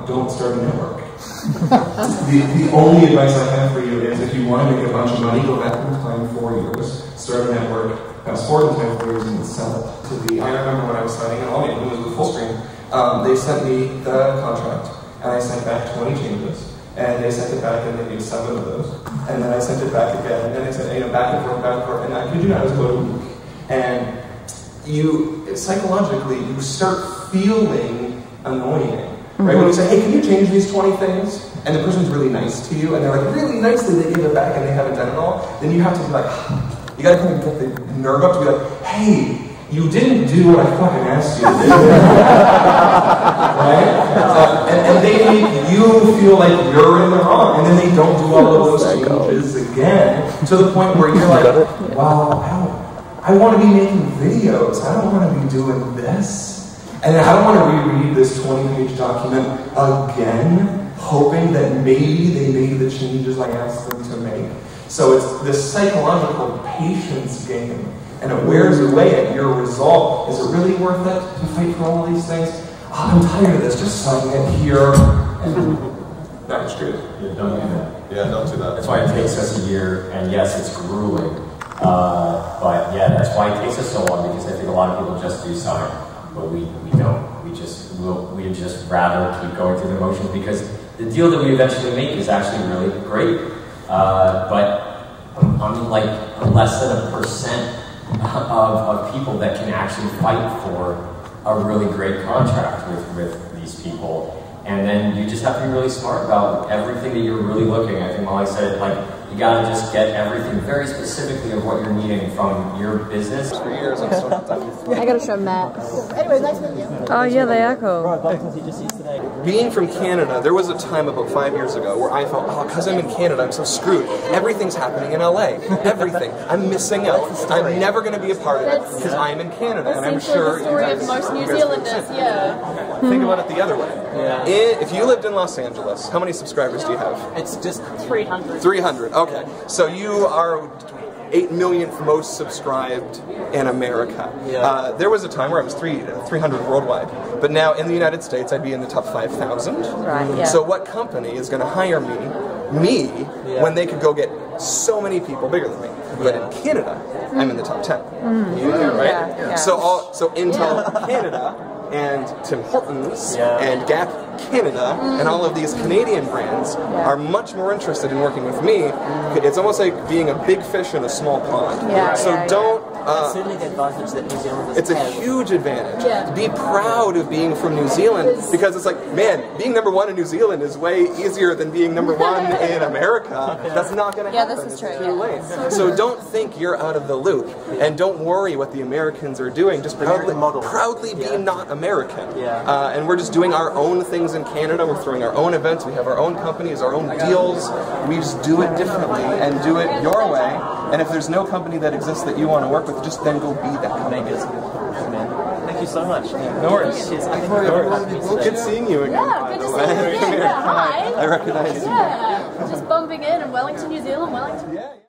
Don't start a network. The only advice I have for you is if you want to make a bunch of money, go back in time 4 years, start a network, fast forward in time 4 years, and sell it to the. I remember when I was signing it, all it was with Fullscreen. They sent me the contract, and I sent back 20 changes, and they sent it back, and they made 7 of those, and then I sent it back again, and then I sent back and forth, and I kid you not, it was about a week, and psychologically you start feeling annoying. Right? When you say, hey, can you change these 20 things? And the person's really nice to you, and they're like, really nicely, they give it back and they haven't done it all, then you have to be like, you gotta kind of get the nerve up to be like, hey, you didn't do what I fucking asked you to do. Right? And they make you feel like you're in the wrong, and then they don't do all of those changes again, to the point where you're like, wow, I want to be making videos, I don't want to be doing this. And I don't want to reread this 20-page document again, hoping that maybe they made the changes I asked them to make. So it's this psychological patience game, and it wears away at your resolve. Is it really worth it to fight for all of these things? Oh, I'm tired of this, just sign it here. No, it's true. Yeah, don't do that. Yeah, don't do that. That's why it takes us a year, and yes, it's grueling. But yeah, that's why it takes us so long, because I think a lot of people just do sign. But we don't. We'd just rather keep going through the motions, because the deal that we eventually make is actually really great. But I'm like less than 1% of people that can actually fight for a really great contract with these people. And then you just have to be really smart about everything that you're really looking. I think Molly said it, like, you gotta just get everything very specifically of what you're needing from your business. I gotta show Matt. Anyway, nice meeting you. Oh yeah, they echo. Being from Canada, there was a time about 5 years ago where I felt, oh, because I'm in Canada, I'm so screwed. Everything's happening in LA. Everything. I'm missing out. I'm never going to be a part of it because I'm in Canada, and I'm sure the story of most New Zealanders. Yeah. Think about it the other way. Yeah. If you lived in Los Angeles, how many subscribers do you have? It's just 300. 300. Okay. So you are 8 millionth most subscribed in America. Yeah. There was a time where I was 300 worldwide, but now in the United States I'd be in the top 5,000. Right. Yeah. So what company is going to hire me when they could go get so many people bigger than me? But in Canada, I'm in the top 10. Right? Yeah. So Intel Canada and Tim Hortons and Gap Canada and all of these Canadian brands are much more interested in working with me. It's almost like being a big fish in a small pond. Don't. That's certainly the advantage that New Zealanders It's a have. huge advantage. Be proud of being from New Zealand, because it's like, man, being #1 in New Zealand is way easier than being #1 in America. That's not going to happen. Yeah, this is true. It's too late. So don't think you're out of the loop, and don't worry what the Americans are doing. Just proudly be not American. And we're just doing our own things in Canada. We're throwing our own events. We have our own companies, our own deals. We just do it differently and do it your way. And if there's no company that exists that you want to work with, just then go be that company. Thank you so much. No worries. Good seeing you again. Yeah, good to see you again. Yeah, hi. I recognize you. Yeah, just bumping in Wellington, New Zealand, Wellington.